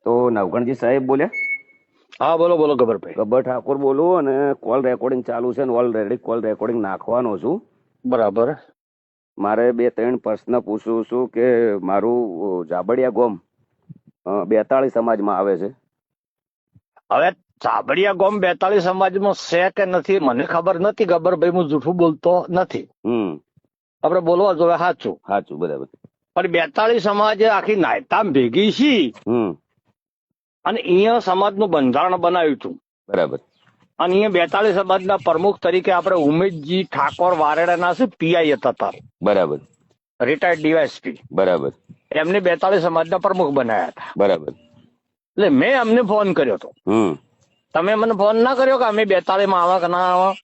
તો નવગણજી સાહેબ બોલ્યા? હા બોલો બોલો ગબ્બરભાઈ. ગબ્બર ઠાકોર બોલું અને કોલ રેકોર્ડિંગ ચાલુ છે અને ઓલરેડી કોલ રેકોર્ડિંગ નાખવાનો છું. બરાબર. મારે 2-3 પ્રશ્ન પૂછું છું કે મારું જાબડિયા ગોમ 42 સમાજમાં આવે છે. હવે ચાબડિયા ગોમ 42 સમાજમાં છે કે નથી મને ખબર નથી ગબ્બરભાઈ, હું જૂઠું બોલતો નથી. આપણે બોલવા જોઈએ સાચું. સાચું, બરાબર. પણ 42 સમાજ આખી નાયતામ ભેગી છે અને અહીંયા સમાજનું બંધારણ બનાવ્યું હતું. બરાબર. અને અહીંયા 42 સમાજના પ્રમુખ તરીકે આપણે ઉમેશજી ઠાકોર વારેડાના છે, પીઆઈ હતા, બરાબર, રિટાયર્ડ ડીવાયએસપી. બરાબર. એમને 42 સમાજના પ્રમુખ બનાવ્યા હતા. બરાબર. એટલે મેં અમને ફોન કર્યો હતો. તમે મને ફોન ના કર્યો કે અમે 42 માં આવા કે ના આવા?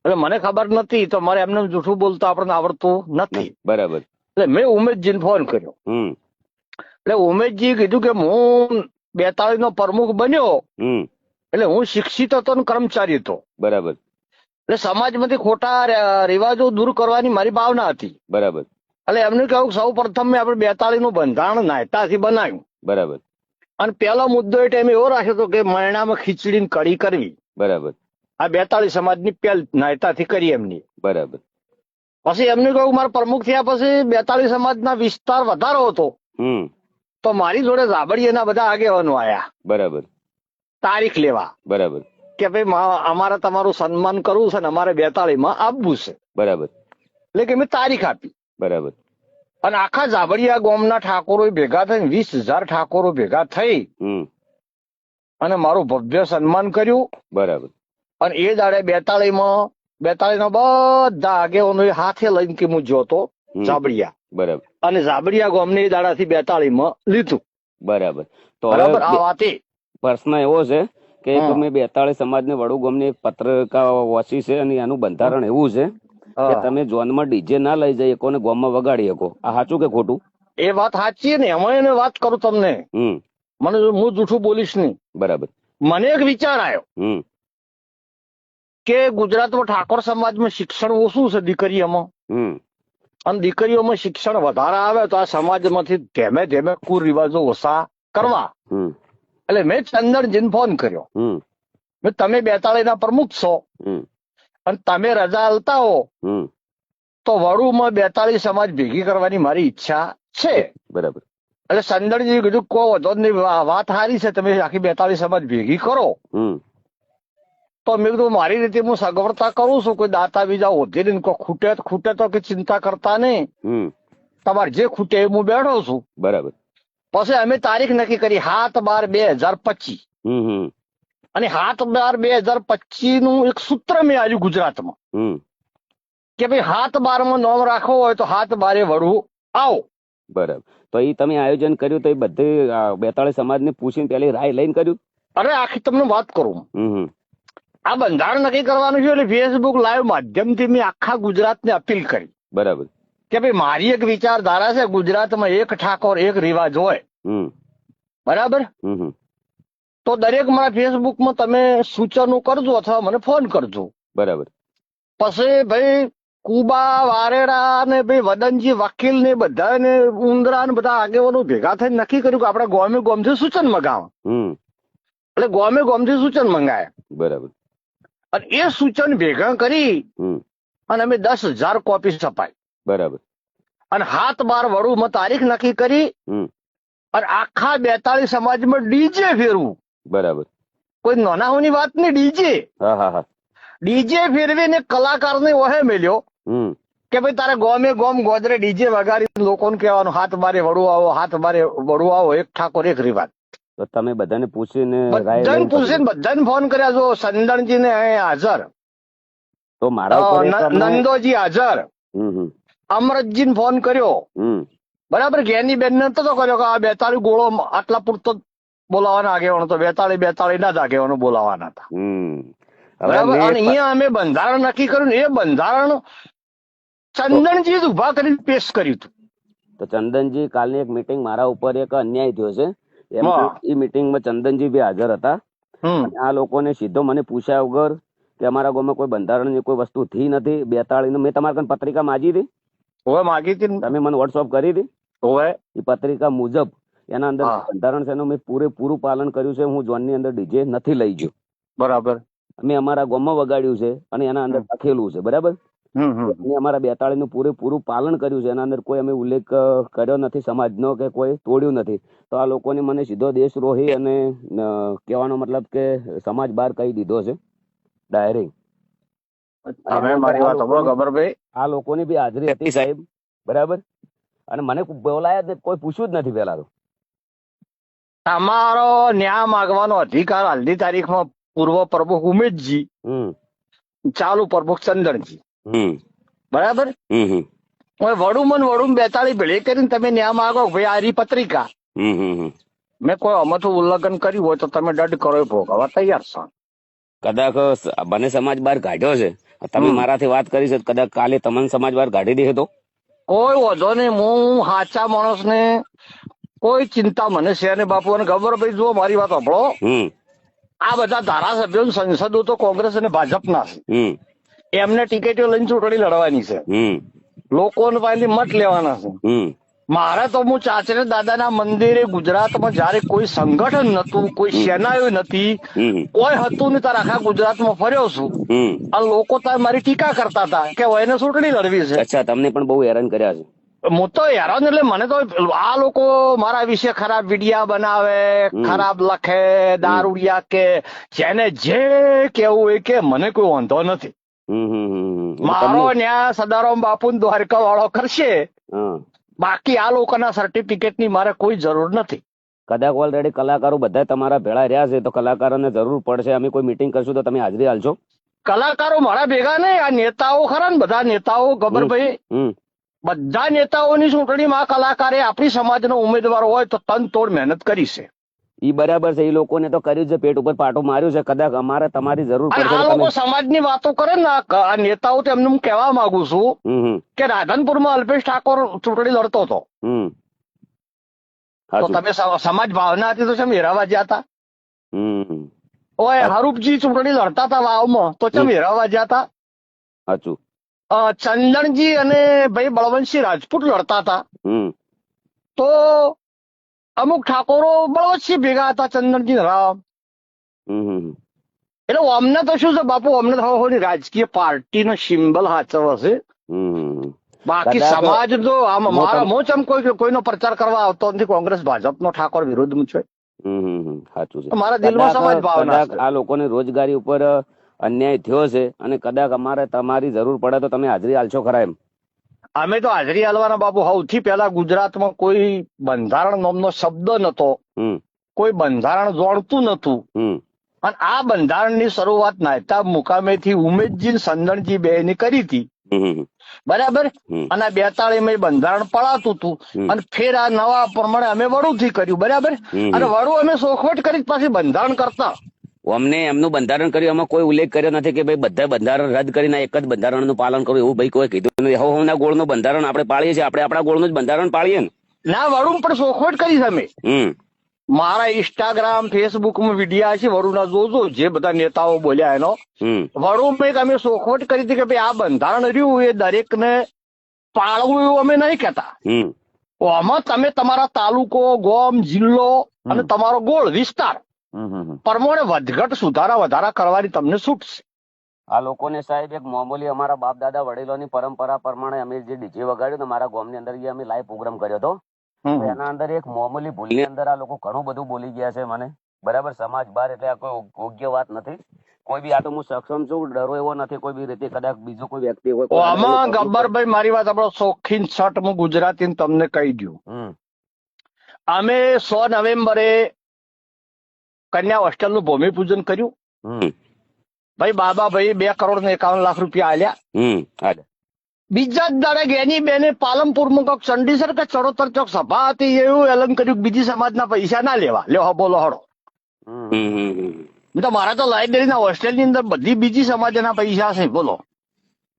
એટલે મને ખબર નથી, તો મારે એમને જૂઠું બોલતા આપણને આવડતું નથી. બરાબર. એટલે મેં ઉમેશજીને ફોન કર્યો. એટલે ઉમેશજી કીધું કે હું 42 નો પ્રમુખ બન્યો એટલે હું શિક્ષિત હતો ને કર્મચારી હતો. બરાબર. એટલે સમાજમાંથી ખોટા રિવાજો દૂર કરવાની મારી ભાવના હતી. બરાબર. એટલે એમને કહ્યું સૌ પ્રથમ મેં આપણે 42 નું બંધારણ નાયતાથી બનાવ્યું. બરાબર. અને પહેલો મુદ્દો એ ટાઈમે એવો રાખ્યો હતો કે મરણામાં ખીચડીની કઢી કરવી. બરાબર. આ 42 સમાજની પહેલ નાયતાથી કરી એમની. બરાબર. પછી એમને કહ્યું મારા પ્રમુખ થયા પછી 42 સમાજના વિસ્તાર વધારો હતો તો મારી જોડે જાબડિયાના બધા આગેવાનો આયા. બરાબર. તારીખ લેવા. બરાબર. કે ભાઈ અમારે તમારું સન્માન કરવું છે ને અમારે 42 માં આપવું છે. બરાબર. એટલે કે મેં તારીખ આપી. બરાબર. અને આખા જાબડિયા ગામના ઠાકોરો ભેગા થઈને 20,000 ઠાકોરો ભેગા થઈ અને મારું ભવ્ય સન્માન કર્યું. બરાબર. અને એ દાડે 42 ના બધા આગેવાનો હાથે લઈને કે હું જોતો જાબડિયા. બરાબર. અને જાબડિયા ગામને એ દાડાથી 42 માં લીધું. બરાબર. તો બરાબર. આ વાત પ્રશ્ન એવો છે કે તમે 42 સમાજને વડુ ગામની પત્રિકા વાંચી છે અને એનું બંધારણ એવું છે કે તમે જોનમાં ડીજે ના લઈ જઈ શકો ને ગામમાં વગાડી શકો. આ સાચું કે ખોટું? એ વાત સાચી ને એમાં એને વાત કરું તમને. મને હું જૂઠું બોલીશ નહીં. બરાબર. મને એક વિચાર આવ્યો કે ગુજરાતમાં ઠાકોર સમાજમાં શિક્ષણ ઓછું છે દીકરીઓમાં, અને દીકરીઓમાં શિક્ષણ વધારે આવે તો આ સમાજમાંથી ધીમે ધીમે કુરિવાજો ઓછા કરવા. એટલે મેં ચંદનજીને ફોન કર્યો. તમે 42 ના પ્રમુખ છો અને તમે રજા આલતા હો તો વડુમાં 42 સમાજ ભેગી કરવાની મારી ઈચ્છા છે. બરાબર. એટલે ચંદનજી કીધું કો વધો નહીં, વાત સારી છે, તમે આખી 42 સમાજ ભેગી કરો. તો મેં કીધું મારી રીતે હું સગવડતા કરું છું, કોઈ દાતા બીજા હોતી નહીં, કોઈ ખૂટે તો કે ચિંતા કરતા નહીં, તમારે જે ખૂટે એ હું બેઠો છું. બરાબર. પછી અમે તારીખ નક્કી કરી 7/12/2025. અને 7/12/2025 નું એક સૂત્ર મેં આવ્યું ગુજરાતમાં કે ભાઈ 7/12 માં નોમ રાખવો હોય તો 7/12 વડવું આવો. બરાબર. તો એ તમે આયોજન કર્યું તો એ બધે 42 સમાજને પૂછીને પેલી રાય લઈને કર્યું? અરે આખી તમને વાત કરું, આ બંધારણ નક્કી કરવાનું છે એટલે ફેસબુક લાઈવ માધ્યમથી મેં આખા ગુજરાતને અપીલ કરી. બરાબર. કે ભાઈ મારી એક વિચારધારા છે, ગુજરાતમાં એક ઠાકોર એક રિવાજ હોય. બરાબર. તો દરેક મારા ફેસબુકમાં તમે સૂચનો કરજો અથવા મને ફોન કરજો. બરાબર. પછી ભાઈ કુબા વારેડા ને ભાઈ વદનજી વકીલ ને બધા ને ઉંદરા ને બધા આગેવાનો ભેગા થઈને નક્કી કર્યું કે આપણે ગોમે ગોમથી સૂચન મંગાવવા. એટલે ગોમે ગોમથી સૂચન મંગાયા. બરાબર. અને એ સૂચન ભેગા કરી અને અમે 10,000 કોપી છપાઈ. બરાબર. અને 7/12 વડુમાં તારીખ નક્કી કરી અને આખા 42 સમાજમાં ડીજે ફેરવું. બરાબર. કોઈ નાનાઓની વાત નહીં, ડીજે. ડીજે ફેરવીને કલાકારને ઓહે મેલ્યો કે ભાઈ તારે ગોમે ગોમ ગોદરે ડીજે વગાડી લોકોને કહેવાનું 7/12 વડું આવો, 7/12 વડું આવો, એક ઠાકોર એક રિવાજ. તો તમે બધાને પૂછીને બધાને ફોન કર્યા. જો સંદણજી ને હાજર, તો મારા નંદોજી હાજર, અમરતજી ને ફોન કર્યો. બરાબર. જ્ઞાની બેન ને તો કર્યો કે આ 42 ગોળો આટલા પૂરતો બોલાવાના આગેવાનો તો 42 ના જ આગેવાનો બોલાવાના હતા. બરાબર. અને અહીંયા અમે બંધારણ નક્કી કર્યું ને એ બંધારણ ચંદનજી ઉભા કરીને પેશ કર્યું હતું. તો ચંદનજી કાલની એક મીટિંગ મારા ઉપર એક અન્યાય થયો છે, એ મીટિંગમાં ચંદનજી બી હાજર હતા. આ લોકોને સીધો મને પૂછ્યા વગર કે અમારા ગામમાં કોઈ બંધારણની કોઈ વસ્તુ થઈ નથી. 42 મેં તમારા કાન પત્રિકા માગી હતી. માગી હતી. તમે મને વોટ્સઅપ કરી હતી. એ પત્રિકા મુજબ એના અંદર બંધારણ છે એનું મેં પૂરેપૂરું પાલન કર્યું છે. હું ઝોનની અંદર ડીજે નથી લઈ ગયો. બરાબર. અમે અમારા ગામમાં વગાડ્યું છે અને એના અંદર લખેલું છે. બરાબર. અમે અમારા 42 નું પૂરેપૂરું પાલન કર્યું છે. એના અંદર કોઈ અમે ઉલ્લેખ કર્યો નથી સમાજનો કે કોઈ તોડ્યું નથી. તો આ લોકોને મને સીધો દેશદ્રોહી અને કહેવાનો મતલબ કે સમાજ બહાર કહી દીધો છે ડાયરેક્ટ. આ લોકોની બી હાજરી હતી સાહેબ. બરાબર. અને મને બોલાયા કોઈ પૂછ્યું જ નથી પેલા તો. તમારો ન્યાય માંગવાનો અધિકાર હાલની તારીખમાં પૂર્વ પ્રમુખ ઉમેશજી, ચાલુ પ્રમુખ ચંદનજી, બરાબર. વડુમન 42 ભેળી કરીને તમે ન્યાય માંગો ભાઈ આ રી પત્રિકા મેં કોઈ અમથું ઉલ્લંઘન કર્યું હોય તો તમે દંડ કરો ભોગવવા તૈયાર છો. કદાચ મને સમાજ બહાર કાઢ્યો છે. તમે મારાથી વાત કરી છે. કદાચ કાલે તમને સમાજ બહાર કાઢી દે તો કોઈ વાંધો નહીં. હું સાચા માણસ ને કોઈ ચિંતા મને છે ને બાપુ. અને ગબ્બરભાઈ જુઓ મારી વાત સાંભળો. આ બધા ધારાસભ્યો સંસદો તો કોંગ્રેસ અને ભાજપના છે. એમને ટિકિટો લઈને ચૂંટણી લડવાની છે. લોકોને પાસેથી મત લેવાના છે. મારે તો હું ચાચરે દાદાના મંદિરે ગુજરાતમાં જયારે કોઈ સંગઠન નતું, કોઈ સેનાઓ નથી, કોઈ હતું નહીં, તારે આખા ગુજરાતમાં ફર્યો છું. આ લોકો તાર મારી ટીકા કરતા હતા કે એને ચૂંટણી લડવી છે. અચ્છા, તમને પણ બહુ હેરાન કર્યા છે. હું તો હેરાન એટલે મને તો આ લોકો મારા વિશે ખરાબ વિડિયા બનાવે, ખરાબ લખે, દારૂડિયા કે જેને જે કેવું હોય કે મને કોઈ વાંધો નથી. મારો ન્યાય સદારામ બાપુ દ્વારકા વાળો કરશે. બાકી આ લોકોના સર્ટિફિકેટ ની મારે કોઈ જરૂર નથી. કદાચ ઓલરેડી કલાકારો બધા તમારા ભેળા રહ્યા છે તો કલાકારોને જરૂર પડશે. અમે કોઈ મીટિંગ કરશું તો તમે હાજરી હાલશો? કલાકારો મારા ભેગા નહીં, આ નેતાઓ ખરા ને બધા નેતાઓ ગબ્બરભાઈ, બધા નેતાઓની ચૂંટણીમાં કલાકારે આપણી સમાજનો ઉમેદવાર હોય તો તન તોડ મહેનત કરી છે. ઈ બરાબર છે. એ લોકોને તો કર્યું છે, પેટ ઉપર પાટો માર્યું છે. કદાચ અમારે તમારી જરૂર પડશે. આ લોકો સમાજની વાતો કરે ને આ નેતાઓ તો એમને હું કહેવા માંગુ છું કે રાધનપુરમાં અલ્પેશ ઠાકોર ચૂંટણી લડતો હતો તો તમે સમાજ ભાવના હતી તો કેમ હેરાવા ગયા હતા? ઓય હરૂપજી ચૂંટણી લડતા હતા વાવમાં તો કેમ હેરાવા ગયા હતા? સાચું. ચંદનજી અને ભાઈ બળવંતસિંહ રાજપૂત લડતા હતા તો અમુક ઠાકોરો બળવંતસિંહ ભેગા હતા, ચંદનજી રામ. એટલે અમને તો શું છે બાપુ, અમને તો રાજકીય પાર્ટીનો સિમ્બલ સાચવો છે. બાકી સમાજ તો મારા મોચમ કોઈનો પ્રચાર કરવા આવતો નથી. કોંગ્રેસ ભાજપનો ઠાકોર વિરોધમાં છે. સાચું છે. મારા દિલમાં સમાજ ભાવના છે. આ લોકોને રોજગારી ઉપર અન્યાય થયો છે અને કદાચ અમારે તમારી જરૂર પડે તો તમે હાજરી હાલશો ખરા? એમ અમે તો હાજરી હાલવાના બાપુ. સૌથી પહેલા ગુજરાતમાં કોઈ બંધારણ નામનો શબ્દ નતો, કોઈ બંધારણ જોડતું નતું. અને આ બંધારણની શરૂઆત નાયતા મુકામેથી ઉમેશજી ચંદનજી બે ની કરી હતી. બરાબર. અને 42 બંધારણ પડાતું હતું અને ફેર આ નવા પ્રમાણે અમે વડુથી કર્યું. બરાબર. અને વડુ અમે સોખવટ કરી પાછી બંધારણ કરતા. અમને એમનું બંધારણ કર્યું, એમાં કોઈ ઉલ્લેખ કર્યો નથી કે ભાઈ બધા બંધારણ રદ કરીને એક જ બંધારણનું પાલન કરવું. એવું ભાઈ કોઈ કીધું નથી. હવના ગોળનું બંધારણ આપણે પાળીએ છીએ, આપણે આપણા ગોળનું જ બંધારણ પાળીએ ને. ના, વડુ પણ સોખવટ કરી અમે. મારા ઇન્સ્ટાગ્રામ ફેસબુકમાં વિડીયા છે વડુના, જોજો જે બધા નેતાઓ બોલ્યા એનો. વડુમાં અમે સોખવટ કરી હતી કે ભાઈ આ બંધારણ રહ્યું એ દરેકને પાળવું એવું અમે નહીં કહેતા. આમાં તમે તમારા તાલુકો, ગામ, જિલ્લો અને તમારો ગોળ વિસ્તાર પ્રમાણે વધઘટ સુધારા વધારા કરવાની તમને છૂટ છે. આ લોકોને સાહેબ એક મામૂલી અમારા બાપ દાદા વડીલોની પરંપરા પ્રમાણે અમે જે ડીજે વગાડ્યું ને મારા ગામની અંદર અમે લાઈવ પ્રોગ્રામ કર્યો હતો. એના અંદર એક મામૂલી ભૂલની અંદર આ લોકો ઘણું બધું બોલી ગયા છે મને. બરાબર. સમાજ બહાર એટલે આ કોઈ યોગ્ય વાત નથી. કોઈ બી આ તો હું સક્ષમ છું, ડરો એવો નથી કોઈ બી રીતે. કદાચ બીજો કોઈ વ્યક્તિ હોય. આમાં ગબ્બરભાઈ મારી વાત આપણો શોખીન છઠ હું ગુજરાતી તમને કહી દઉં. અમે 100 નવેમ્બરે કન્યા હોસ્ટેલનું ભૂમિપૂજન કર્યું. ભાઈ બાબાભાઈ 2,51,00,000 રૂપિયા આલ્યા. બીજા જ દાડે ગેની બેને પાલનપુરમાં કોક ચંડીસર કે ચડોતર ચોક સભા હતી, એવું એલન કર્યું બીજી સમાજના પૈસા ના લેવા. લ્યો બોલો હડો. તો મારા તો લાઇબ્રેરીના હોસ્ટેલની અંદર બધી બીજી સમાજના પૈસા છે. બોલો.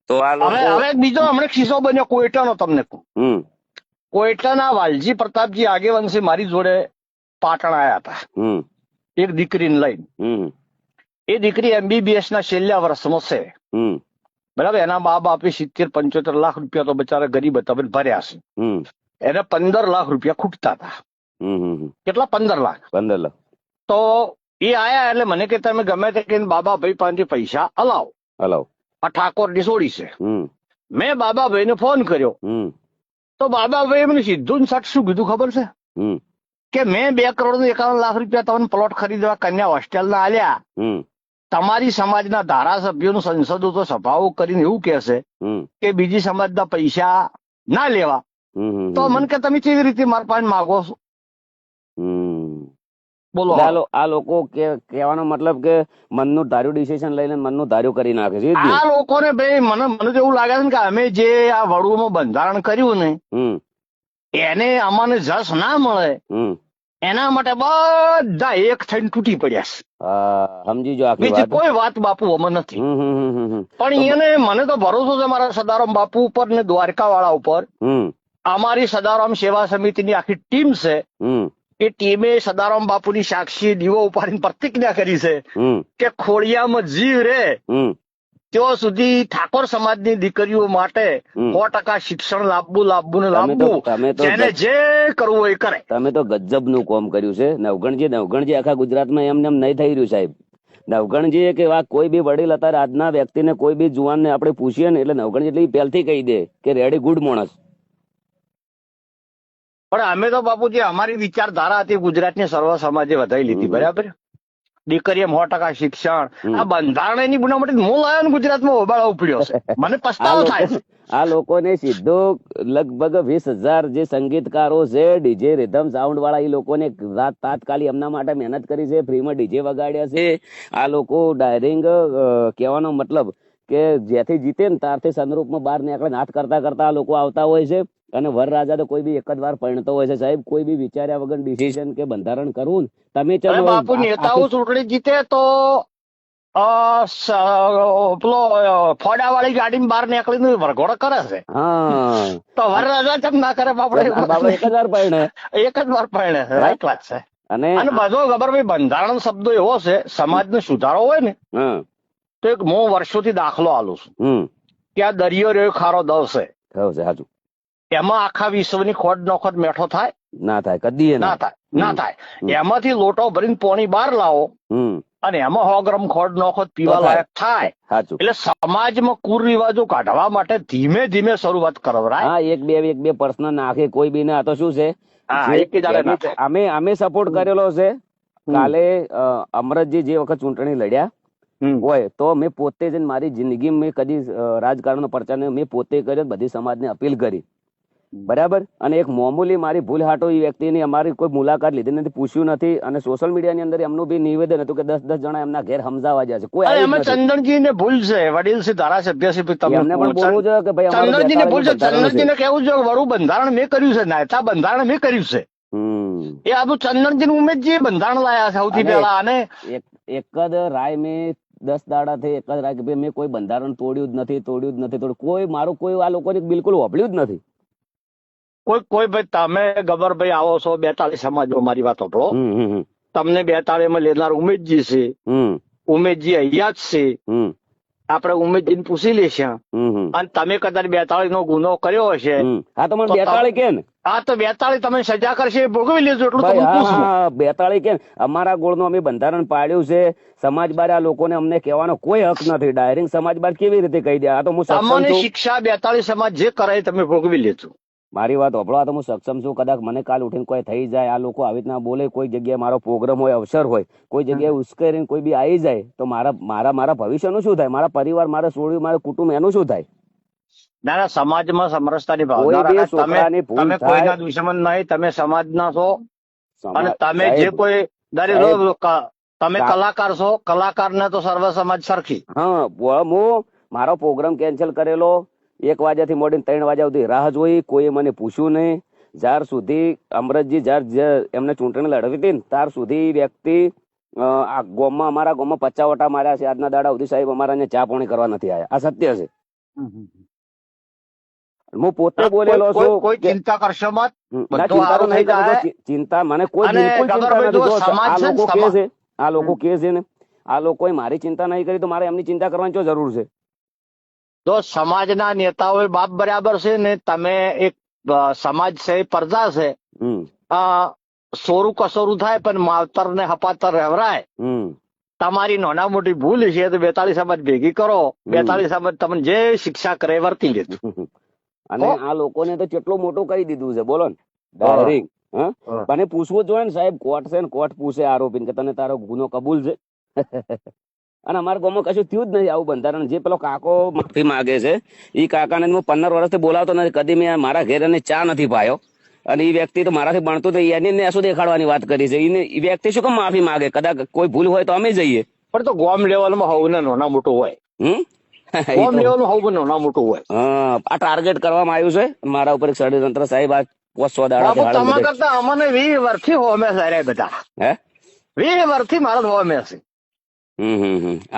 તો હવે બીજો હમણાં કિસ્સો બન્યો કોઈટાનો. તમને કહું, કોઈટાના વાલજી પ્રતાપજી આગેવાનસી મારી જોડે પાટણ આવ્યા હતા એક દીકરીને લઈને. એ દીકરી MBBS ના છેલ્લા વર્ષમાં છે. બરાબર. એના મા બાપે 70-75 લાખ રૂપિયા તો બચારા ગરીબ હતા ભર્યા છે. એને 15 લાખ રૂપિયા ખૂટતા હતા. કેટલા 15 લાખ. 15 લાખ. તો એ આયા એટલે મને કે તમે ગમે તે કહીને બાબાભાઈ પાસેથી પૈસા હલાવો. આ ઠાકોરની સોડી છે. મેં બાબાભાઈને ફોન કર્યો તો બાબાભાઈ મને સીધું સટ શું કીધું ખબર છે કે મેં 2,51,00,000 તમને પ્લોટ ખરીદવા કન્યા હોસ્ટેલના આલ્યા. તમારી સમાજના ધારાસભ્યોનું સંસદો તો સભાઓ કરીને એવું કહેશે કે બીજી સમાજના પૈસા ના લેવા. તો મને કે તમે કેવી રીતે મારા પાસે માગો છો? બોલો. આ લોકો કહેવાનો મતલબ કે મનનું ધાર્યું ડિસિઝન લઈને મનનું ધાર્યું કરી નાખે છે. આ લોકોને ભાઈ મને તો એવું લાગે છે કે અમે જે આ વડુમાં બંધારણ કર્યું ને એને અમને જસ ના મળે એના માટે બધા એક થઈને તૂટી પડ્યા છે. સમજી જો. બીજી કોઈ વાત બાપુ અમે નથી. પણ એને મને તો ભરોસો છે મારા સદારામ બાપુ ઉપર ને દ્વારકા વાળા ઉપર. અમારી સદારામ સેવા સમિતિની આખી ટીમ છે. એ ટીમે સદારામ બાપુની સાક્ષી દીવો ઉપાડીને પ્રતિજ્ઞા કરી છે કે ખોડિયામાં જીવ રે ત્યાં સુધી ઠાકોર સમાજની દીકરીઓ માટે 100% શિક્ષણ લાવવું ને લાવવું. જેને જે કરવું હોય એ કરે. તમે તો ગજબનું કામ કર્યું છે નવગણજી આખા ગુજરાતમાં એમને નહીં થઈ રહ્યું સાહેબ. નવગણજી કે કોઈ બી વડીલ અત્યારે આજના વ્યક્તિને કોઈ બી જુવાનને આપણે પૂછીએ ને એટલે નવગણજી એટલે પહેલથી કહી દે કે રેડી ગુડ માણસ. પણ અમે તો બાપુજી અમારી વિચારધારા હતી ગુજરાતની સર્વ સમાજે વધારી લીધી. બરાબર. દીકરીએ 100% શિક્ષણ. આ બંધારણની બનાવટ હું લાવ્યો ને ગુજરાતમાં હોબાળો ઉપડ્યો છે. મને પસ્તાવો થાય. આ લોકોને સીધો લગભગ 20,000 જે સંગીતકારો છે ડીજે રિધમ સાઉન્ડ વાળા એ લોકોને તાત્કાલિક એમના માટે મહેનત કરી છે. ફ્રીમાં ડીજે વગાડ્યા છે. આ લોકો ડાયરિંગ કહેવાનો મતલબ કે જ્યાંથી જીતે ને ત્યારથી સંદરૂપમાં બહાર નીકળે નાટ કરતા કરતા આ લોકો આવતા હોય છે. અને વરરાજા તો કોઈ બી એક જ વાર પરણતો હોય છે સાહેબ. કોઈ બી વિચાર્યા વગર ડિસિઝન કે બંધારણ કરવું તમે ચલો બાપુ નેતાઓ ચૂંટણી જીતે તો પેલો ફોડા વાળી ગાડી બહાર નીકળીને વરઘોડો કરે છે. તો વરરાજા કેમ ના કરે બાપડે? એક જ વાર પરણે. એક જ વાર પરણે. રાઈટ વાત છે. અને બધો ખબર ભાઈ બંધારણ શબ્દો એવો છે સમાજનો સુધારો હોય ને તો એક હું વર્ષોથી દાખલો આલું છું કે આ દરિયો રહ્યો ખારો દવ છે. સાચું. એમાં આખા વિશ્વની ખોટ નોખોટ મેઠો થાય? ના થાય. કદી ના થાય. એમાંથી લોટો ભરીને પોણી બહાર લાવો અને એમાં 100 ગ્રામ ખોટ નોખોટ પીવા લાયક થાય. એટલે સમાજમાં કુરિવાજો કાઢવા માટે ધીમે ધીમે શરૂઆત કરવરાય. એક બે પર્સનલ નાખે કોઈ બી ના. તો શું છે અમે સપોર્ટ કરેલો છે. કાલે અમરતજી જે વખત ચૂંટણી લડ્યા હોય તો મેં પોતે જ મારી જિંદગી મેં કદી રાજકારણનો પ્રચાર મેં પોતે કર્યો. બધી સમાજને અપીલ કરી. બરાબર. અને એક મામૂલી મારી ભૂલ હાટો એ વ્યક્તિની અમારી કોઈ મુલાકાત લીધી નથી, પૂછ્યું નથી. અને સોશિયલ મીડિયાની અંદર એમનું બી નિવેદન હતું કે 10 જણા એમના ઘેર સમજાવવા જાય છે. કોઈ ચંદનજી ને ભૂલ છે, વડીલ છે, ધારાસભ્ય છે, એમને પણ બોલવું જોઈએ કે ભાઈ ચંદનજી ને ભૂલ છે. ચંદનજી ને કેવું છે વડું બંધારણ મેં કર્યું છે, નાયતા બંધારણ મેં કર્યું છે. એ આ ચંદનજી ઉમેદજી બંધારણ લાયા સૌથી પહેલા. અને એક જ રાય મેં 10 દાડાથી એક જ રાય કે મેં કોઈ બંધારણ તોડ્યું જ નથી. કોઈ મારું કોઈ આ લોકોને બિલકુલ હોભળ્યું જ નથી. કોઈ ભાઈ તમે ગબરભાઈ આવો છો 42 સમાજમાં, મારી વાત સાંભળો. તમને 42 માં લેનાર ઉમેદજી છે. ઉમેદજી અહીંયા જ છે. આપણે ઉમેદજીને પૂછી લેશું. અને તમે કદાચ 42 નો ગુનો કર્યો હશે હા તો મને 42 કે ને હા તો 42 તમે સજા કરશે ભોગવી લેજો. એટલું તમને પૂછું. 42 કે અમારા ગોળનું અમે બંધારણ પાડ્યું છે. સમાજ બાર આ લોકોને અમને કહેવાનો કોઈ હક નથી. ડાયરેક્ટ સમાજ બાર કેવી રીતે કહી દે? આ તો હું તમને શિક્ષા 42 સમાજ જે કરાય તમે ભોગવી લેજો. મારી વાત સાંભળો. તો હું સક્ષમ છું. કદાચ મને કાલ ઉઠીને કોઈ થઈ જાય, આ લોકો આવી રીતના બોલે, કોઈ જગ્યાએ મારો પ્રોગ્રામ હોય, અવસર હોય, કોઈ જગ્યાએ ઉશ્કેરીને કોઈ બી આવી જાય તો મારા ભવિષ્યનું શું થાય? મારા પરિવાર, મારા છોડ્યું, મારા કુટુંબ એનું શું થાય? ના સમાજમાં સમરસતાની ભાવના. તમે કોઈના દુશ્મન નહીં, તમે સમાજના છો. અને તમે જે કોઈ તમે કલાકાર છો, કલાકારને તો સર્વ સમાજ સરખી. હું મારો પ્રોગ્રામ કેન્સલ કરેલો. 1 વાગ્યાથી મોડીને 3 વાગ્યા સુધી રાહ જોઈ. કોઈ મને પૂછ્યું નહીં. જ્યાર સુધી અમરતજી એમને ચૂંટણી લડવી હતી ને ત્યાર સુધી વ્યક્તિ આ ગામમાં, અમારા ગામમાં 50 વટા માર્યા છે. આજના દાડા સુધી સાહેબ અમારા ચા પાણી કરવા નથી આવ્યા. આ સત્ય છે. હું પોતે બોલેલો છું. કોઈ ચિંતા કરશો મત. ચિંતા તો નહીં કરતો. ચિંતા મને કોઈ બિલકુલ ચિંતા નથી. આ લોકો કે છે ને, આ લોકોએ મારી ચિંતા નહીં કરી તો મારે એમની ચિંતા કરવાની શું જરૂર છે? જો સમાજના નેતાઓ બાપ બરાબર છે ને, તમે એક સમાજ છે, પ્રજા છે, સોરું કસોરું થાય પણ માવતર ને હપાતર રહેવરાય. તમારી નાના મોટી ભૂલ છે તો 42 સમાજ ભેગી કરો, 42 સમાજ તમને જે શિક્ષા કરે એ વર્તી લેજો. અને આ લોકોને તો કેટલું મોટું કહી દીધું છે બોલો ને ડાયરેક્ટ. મને પૂછવું જોઈએ ને સાહેબ, કોર્ટ છે ને કોર્ટ પૂછે આરોપી કે તને તારો ગુનો કબૂલ છે. અને અમારા ગામમાં કશું થયું જ નથી આવું બંધારણ. જે પેલો કાકો માફી માંગે છે એ કાકાને હું 15 વર્ષથી બોલાવતો નથી, કદી મેં મારા ઘેર એને ચા નથી પાયો. અને એ વ્યક્તિ તો મારાથી ભણતું તો એને શું દેખાડવાની વાત કરી છે. એ વ્યક્તિ શું કેમ માફી માંગે? કદાચ કોઈ ભૂલ હોય તો અમે જઈએ. પણ તો ગોમ લેવલમાં હોવું ને નાના મોટું હોય. ગોમ લેવલમાં હોવું નાના મોટું હોય. આ ટાર્ગેટ કરવામાં આવ્યું છે મારા ઉપર ષડયંત્ર સાહેબ. આ 100 દાડા તમારા કરતા અમને 20 વર્ષથી હોમે છે બધા. 20 વર્ષથી મારા હોમે છે.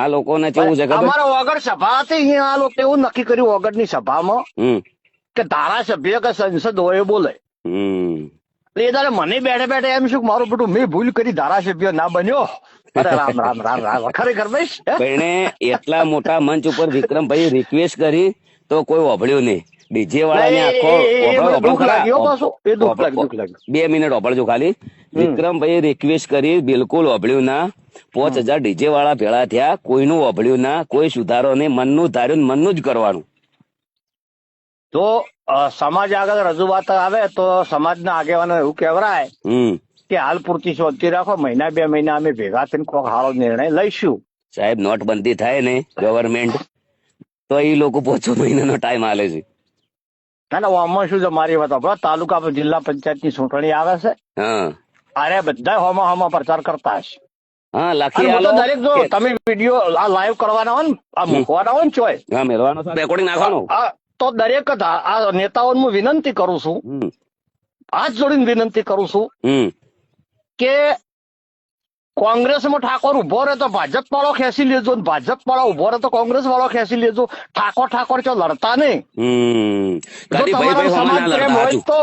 આ લોકોને કેવું છે અમારા વગર સભા હતી અહીંયા, આ લોકો એવું નક્કી કર્યું વગરની સભામાં કે ધારાસભ્ય કે સંસદ હોય બોલે. એ તારે મને બેઠે બેઠે એમ શું મારું બેટું મેં ભૂલ કરી ધારાસભ્ય ના બન્યો. અરે રામ રામ રામ રામ. ખરેખર ભાઈ એટલા મોટા મંચ ઉપર વિક્રમભાઈ રિક્વેસ્ટ કરી તો કોઈ ઓભળ્યું નહીં. ડીજે વાળાને આખો 2 મિનિટ ઓભળજો ખાલી. વિક્રમભાઈ રિક્વેસ્ટ કરી, બિલકુલ ઓભળ્યું ના. 5000 ડીજે વાળા ભેળા થયા, કોઈનું ઓભળ્યું ના, કોઈ સુધારો નહીં. મનનું ધાર્યું, મનનું જ કરવાનું. તો સમાજ આગળ રજૂઆત આવે તો સમાજના આગેવાનો એવું કહેવાય કે હાલ પૂરતી શાંતિ રાખો, 1-2 મહિના અમે ભેગા થઈને કોઈ સારો નિર્ણય લઈશું. સાહેબ નોટબંધી થાય ને ગવર્મેન્ટ તો એ લોકો 5 મહિનાનો ટાઈમ આલે છે. ના ના, આમાં શું છે મારી વાત આપણો તાલુકા જિલ્લા પંચાયતની ચૂંટણી આવે છે. અરે બધા હોમાં પ્રચાર કરતા હશે. દરેક જો તમે વિડીયો આ લાઈવ કરવાના હોય ને, આ મૂકવાના હોય ને ચોય રેકોર્ડિંગ નાખવાનું, તો દરેક આ નેતાઓને હું વિનંતી કરું છું, હાથ જોડીને વિનંતી કરું છું કે કોંગ્રેસમાં ઠાકોર ઉભો રહે તો ભાજપ વાળો ખેંચી લેજો, ભાજપ વાળો ઉભો રહે તો કોંગ્રેસ વાળો ખેંચી લેજો. ઠાકોર ચો લડતા નહીં. સમાજ પ્રેમ હોય તો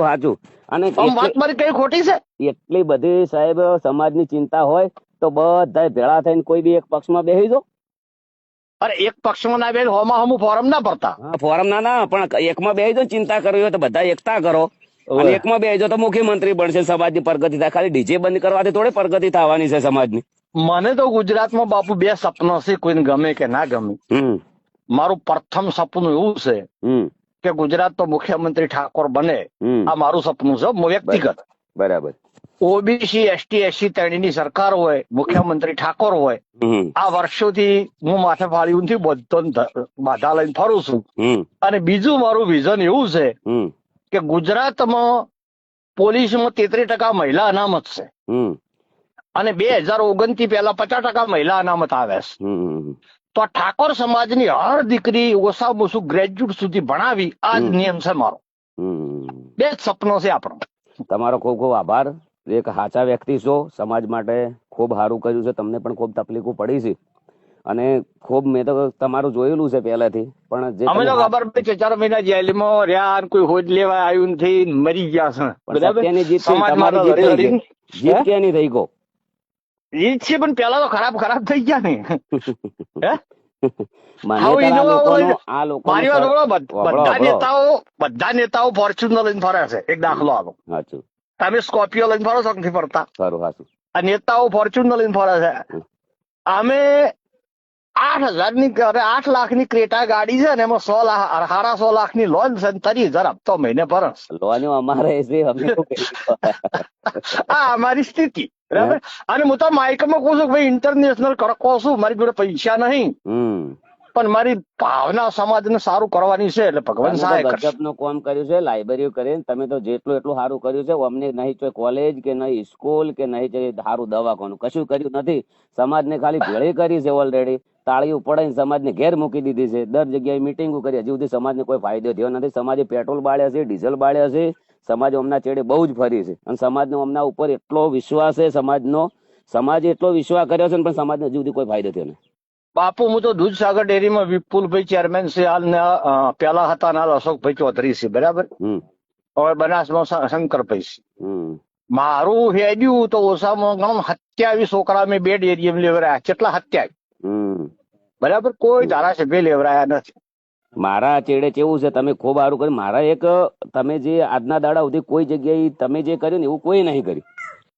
સાચું. અને વાત મારી કઈ ખોટી છે? એટલી બધી સાહેબ સમાજની ચિંતા હોય તો બધા ભેળા થઈને કોઈ બી એક પક્ષમાં બેસી દો. અરે એક પક્ષમાં ના બે હોમાં હમું ફોરમ ના ભરતા. ફોરમ ના પણ એકમાં બેસી દો. ચિંતા કરવી હોય તો બધા એકતા કરો. અને એકમાં બેસી દો તો મુખ્યમંત્રી બનશે, સમાજની પ્રગતિ થાય. ખાલી ડીજે બંધ કરવાથી થોડી પ્રગતિ થવાની છે સમાજની. મને તો ગુજરાતમાં બાપુ 2 સપના છે, કોઈને ગમે કે ના ગમે. મારું પ્રથમ સપનું એવું છે કે ગુજરાત તો મુખ્યમંત્રી ઠાકોર બને. આ મારું સપનું છે વ્યક્તિગત. બરાબર. ઓબીસી એસટી એસસી ત્રણેયની સરકાર હોય, મુખ્યમંત્રી ઠાકોર હોય. આ વર્ષોથી હું માથે ફાળ્યું નથી, બધો બાધા લઈને ફરું છું. અને બીજું મારું વિઝન એવું છે કે ગુજરાતમાં પોલીસમાં 33% મહિલા અનામત છે અને 2029 પહેલા 50% મહિલા અનામત આવે છે. તો ઠાકોર સમાજની હર દીકરી ઓછામાં ઓછું ગ્રેજ્યુએટ સુધી ભણાવી આ જ નિયમ છે મારો. 2 જ સપનો છે આપણો. તમારો ખૂબ ખૂબ આભાર. એક સાચા વ્યક્તિ છો, સમાજ માટે ખૂબ સારું કર્યું છે. તમને પણ ખૂબ તકલીફો પડી છે અને ખૂબ મેં તો તમારું જોયેલું છે પહેલાથી. પણ જે અમે તો ખબર 4 મહિના જેલમાં રહ્યા, કોઈ હોજ લેવા આવ્યું નથી, મરી ગયા છે. જીત ક્યાંની થઈ ગયો? જીત છે પણ પેલા તો ખરાબ થઈ ગયા ને. બધા નેતાઓ ફોર્ચ્યુનર લઈને ફરે છે. એક દાખલો આલો, તમે સ્કોર્પિયો લઈને ફરો છો નથી ફરતા? આ નેતાઓ ફોર્ચ્યુનર લઈને ફરે છે. અમે 8 લાખની ક્રેટા ગાડી છે ને એમાં 1.5 લાખની લોન છે, 30,000 હપ્તો મહિને ભરસ. અમારે આ અમારી સ્થિતિ. બરાબર. અને હું તો માઇકમાં કહું છું કે ભાઈ ઇન્ટરનેશનલ કહું છું, મારી જોડે પૈસા નહીં પણ મારી ભાવના સમાજને સારું કરવાની છે. એટલે ભગવાન સહાય કરશે. ગજબનું કામ કર્યું છે, લાઇબ્રેરીઓ કરીને તમે તો એટલું સારું કર્યું છે. અમને નહીં કોલેજ કે નહીં સ્કૂલ કે નહીં સારું દવાખાનું કશું કર્યું નથી. સમાજને ખાલી ભેળી કરી છે ઓલરેડી. તાળીઓ પડાઈને સમાજને ઘેર મૂકી દીધી છે. દર જગ્યાએ મિટિંગો કરી, હજી સુધી સમાજને કોઈ ફાયદો થયો નથી. સમાજે પેટ્રોલ બાળ્યા છે, ડીઝલ બાળ્યા છે. સમાજ હમણાં ચેડે બહુ જ ફરી છે અને સમાજનો હમણાં ઉપર એટલો વિશ્વાસ છે. સમાજે એટલો વિશ્વાસ કર્યો છે પણ સમાજને હજી સુધી કોઈ ફાયદો થયો નથી. બાપુ હું તો દૂધસાગર ડેરીમાં વિપુલભાઈ ચેરમેન છે હાલ, પેલા હતા હાલ અશોકભાઈ ચૌધરી છે. બરાબર. હવે બનાસમાં શંકરભાઈ છે. મારું હેડ્યું તો ઓછામાં ગણો 27 છોકરા મેં 2 ડેરીએમ લેવરાયા. કેટલા 27? બરાબર. કોઈ ધારાસભ્ય લેવરાયા નથી. મારા ચેડે કેવું છે, તમે ખૂબ સારું કર્યું. મારા એક તમે જે આજના દાડા સુધી કોઈ જગ્યાએ તમે જે કર્યું ને એવું કોઈ નહીં કર્યું.